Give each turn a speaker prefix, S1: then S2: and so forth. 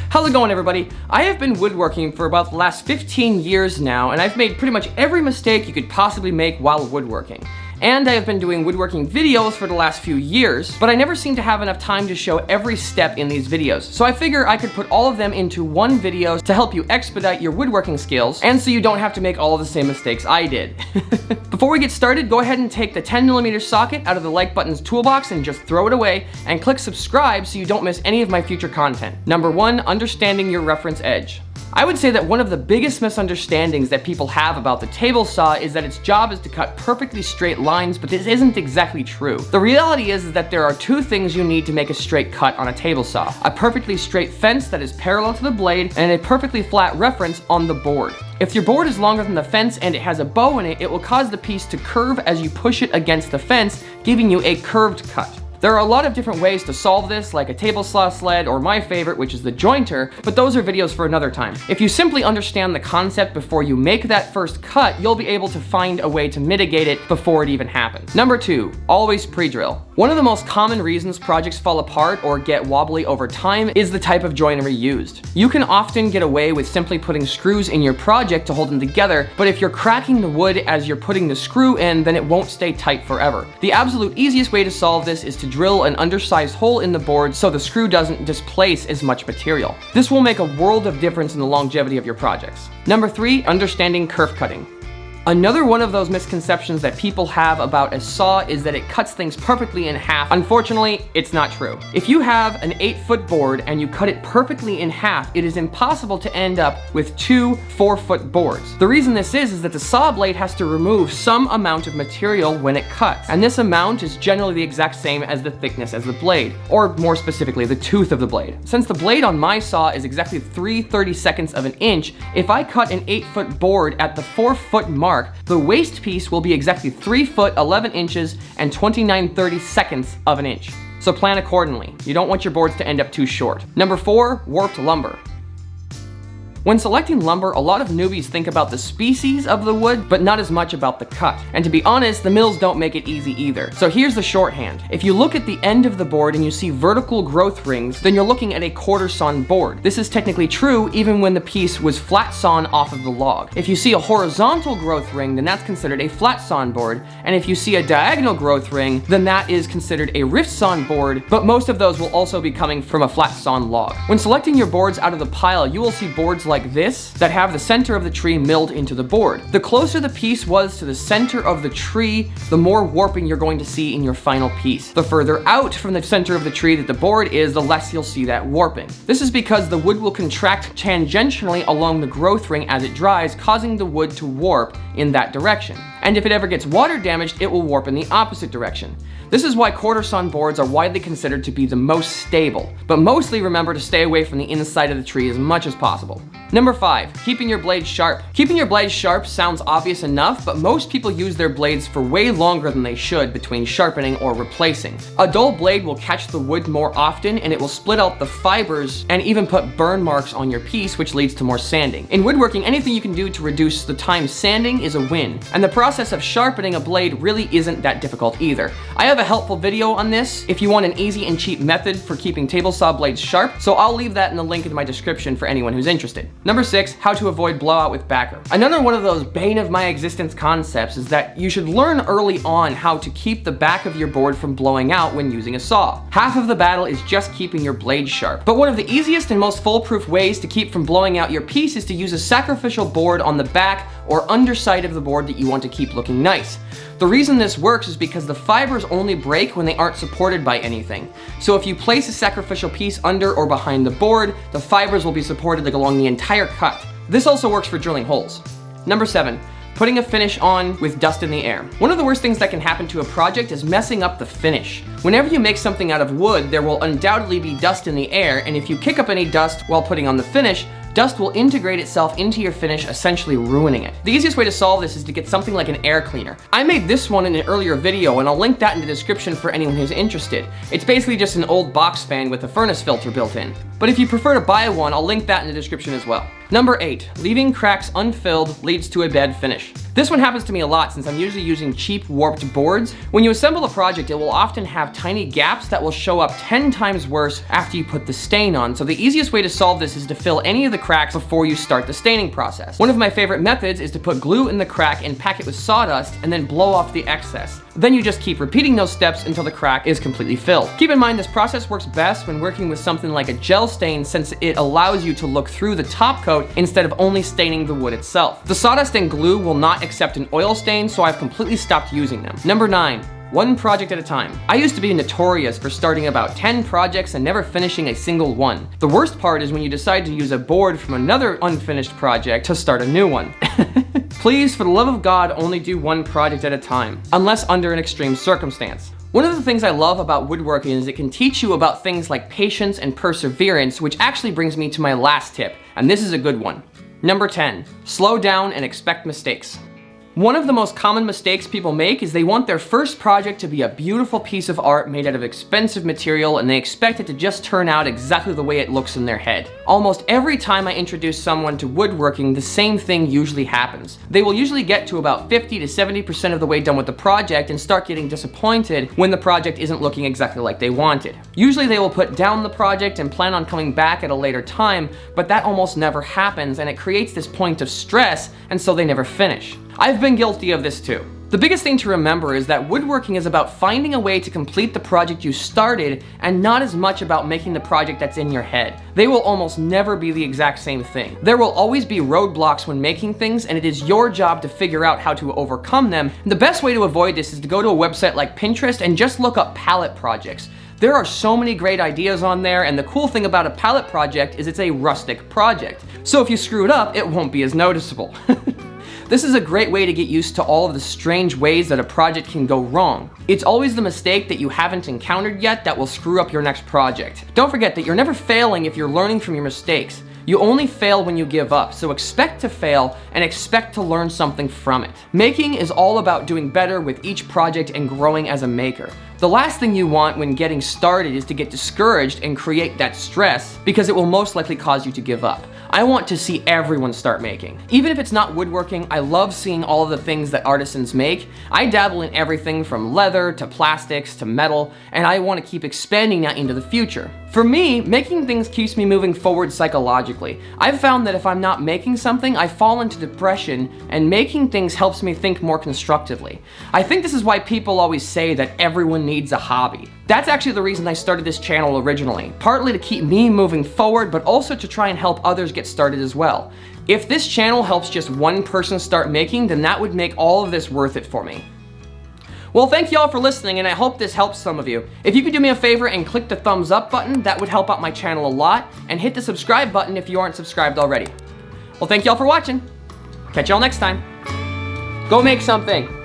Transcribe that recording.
S1: How's it going, everybody? I have been woodworking for about the last 15 years now, and I've made pretty much every mistake you could possibly make while woodworking. And I have been doing woodworking videos for the last few years, but I never seem to have enough time to show every step in these videos. So I figure I could put all of them into one video to help you expedite your woodworking skills, and so you don't have to make all of the same mistakes I did. Before we get started, go ahead and take the 10mm socket out of the like button's toolbox and just throw it away, and click subscribe so you don't miss any of my future content. Number 1, understanding your reference edge. I would say that one of the biggest misunderstandings that people have about the table saw is that its job is to cut perfectly straight lines, but this isn't exactly true. The reality is that there are two things you need to make a straight cut on a table saw: a perfectly straight fence that is parallel to the blade, and a perfectly flat reference on the board. If your board is longer than the fence and it has a bow in it, it will cause the piece to curve as you push it against the fence, giving you a curved cut. There are a lot of different ways to solve this, like a table saw sled or my favorite, which is the jointer, but those are videos for another time. If you simply understand the concept before you make that first cut, you'll be able to find a way to mitigate it before it even happens. Number 2, always pre-drill. One of the most common reasons projects fall apart or get wobbly over time is the type of joinery used. You can often get away with simply putting screws in your project to hold them together, but if you're cracking the wood as you're putting the screw in, then it won't stay tight forever. The absolute easiest way to solve this is to drill an undersized hole in the board so the screw doesn't displace as much material. This will make a world of difference in the longevity of your projects. Number 3, understanding kerf cutting. Another one of those misconceptions that people have about a saw is that it cuts things perfectly in half. Unfortunately, it's not true. If you have an 8-foot board and you cut it perfectly in half, it is impossible to end up with 2 4-foot boards. The reason this is that the saw blade has to remove some amount of material when it cuts, and this amount is generally the exact same as the thickness as the blade, or more specifically, the tooth of the blade. Since the blade on my saw is exactly 3/32 of an inch, if I cut an 8-foot board at the 4-foot mark, the waist piece will be exactly 3 foot 11 inches and 29/32 of an inch. So plan accordingly. You don't want your boards to end up too short. Number 4, warped lumber. When selecting lumber, a lot of newbies think about the species of the wood, but not as much about the cut. And to be honest, the mills don't make it easy either. So here's the shorthand. If you look at the end of the board and you see vertical growth rings, then you're looking at a quarter sawn board. This is technically true even when the piece was flat sawn off of the log. If you see a horizontal growth ring, then that's considered a flat sawn board. And if you see a diagonal growth ring, then that is considered a rift sawn board, but most of those will also be coming from a flat sawn log. When selecting your boards out of the pile, you will see boards like this that have the center of the tree milled into the board. The closer the piece was to the center of the tree, the more warping you're going to see in your final piece. The further out from the center of the tree that the board is, the less you'll see that warping. This is because the wood will contract tangentially along the growth ring as it dries, causing the wood to warp in that direction. And if it ever gets water damaged, it will warp in the opposite direction. This is why quarter sawn boards are widely considered to be the most stable, but mostly remember to stay away from the inside of the tree as much as possible. Number 5, keeping your blades sharp. Keeping your blades sharp sounds obvious enough, but most people use their blades for way longer than they should between sharpening or replacing. A dull blade will catch the wood more often, and it will split out the fibers and even put burn marks on your piece, which leads to more sanding. In woodworking, anything you can do to reduce the time sanding is a win, and the process of sharpening a blade really isn't that difficult either. I have a helpful video on this if you want an easy and cheap method for keeping table saw blades sharp, so I'll leave that in the link in my description for anyone who's interested. Number 6, how to avoid blowout with backer. Another one of those bane of my existence concepts is that you should learn early on how to keep the back of your board from blowing out when using a saw. Half of the battle is just keeping your blade sharp. But one of the easiest and most foolproof ways to keep from blowing out your piece is to use a sacrificial board on the back or underside of the board that you want to keep looking nice. The reason this works is because the fibers only break when they aren't supported by anything. So if you place a sacrificial piece under or behind the board, the fibers will be supported along the entire cut. This also works for drilling holes. Number 7, putting a finish on with dust in the air. One of the worst things that can happen to a project is messing up the finish. Whenever you make something out of wood, there will undoubtedly be dust in the air, and if you kick up any dust while putting on the finish, dust will integrate itself into your finish, essentially ruining it. The easiest way to solve this is to get something like an air cleaner. I made this one in an earlier video, and I'll link that in the description for anyone who's interested. It's basically just an old box fan with a furnace filter built in. But if you prefer to buy one, I'll link that in the description as well. Number 8, leaving cracks unfilled leads to a bad finish. This one happens to me a lot since I'm usually using cheap warped boards. When you assemble a project, it will often have tiny gaps that will show up 10 times worse after you put the stain on. So the easiest way to solve this is to fill any of the cracks before you start the staining process. One of my favorite methods is to put glue in the crack and pack it with sawdust and then blow off the excess. Then you just keep repeating those steps until the crack is completely filled. Keep in mind this process works best when working with something like a gel stain since it allows you to look through the top coat instead of only staining the wood itself. The sawdust and glue will not accept an oil stain, so I've completely stopped using them. Number 9. One project at a time. I used to be notorious for starting about 10 projects and never finishing a single one. The worst part is when you decide to use a board from another unfinished project to start a new one. Please, for the love of God, only do one project at a time, unless under an extreme circumstance. One of the things I love about woodworking is it can teach you about things like patience and perseverance, which actually brings me to my last tip, and this is a good one. Number 10, slow down and expect mistakes. One of the most common mistakes people make is they want their first project to be a beautiful piece of art made out of expensive material and they expect it to just turn out exactly the way it looks in their head. Almost every time I introduce someone to woodworking, the same thing usually happens. They will usually get to about 50 to 70% of the way done with the project and start getting disappointed when the project isn't looking exactly like they wanted. Usually they will put down the project and plan on coming back at a later time, but that almost never happens and it creates this point of stress, and so they never finish. I've been guilty of this too. The biggest thing to remember is that woodworking is about finding a way to complete the project you started and not as much about making the project that's in your head. They will almost never be the exact same thing. There will always be roadblocks when making things, and it is your job to figure out how to overcome them. And the best way to avoid this is to go to a website like Pinterest and just look up palette projects. There are so many great ideas on there, and the cool thing about a palette project is it's a rustic project. So if you screw it up, it won't be as noticeable. This is a great way to get used to all of the strange ways that a project can go wrong. It's always the mistake that you haven't encountered yet that will screw up your next project. Don't forget that you're never failing if you're learning from your mistakes. You only fail when you give up, so expect to fail and expect to learn something from it. Making is all about doing better with each project and growing as a maker. The last thing you want when getting started is to get discouraged and create that stress because it will most likely cause you to give up. I want to see everyone start making. Even if it's not woodworking, I love seeing all of the things that artisans make. I dabble in everything from leather to plastics to metal, and I want to keep expanding that into the future. For me, making things keeps me moving forward psychologically. I've found that if I'm not making something, I fall into depression, and making things helps me think more constructively. I think this is why people always say that everyone needs a hobby. That's actually the reason I started this channel originally, partly to keep me moving forward, but also to try and help others get started as well. If this channel helps just one person start making, then that would make all of this worth it for me. Well, thank you all for listening, and I hope this helps some of you. If you could do me a favor and click the thumbs up button, that would help out my channel a lot, and hit the subscribe button if you aren't subscribed already. Well, thank you all for watching. Catch y'all next time. Go make something.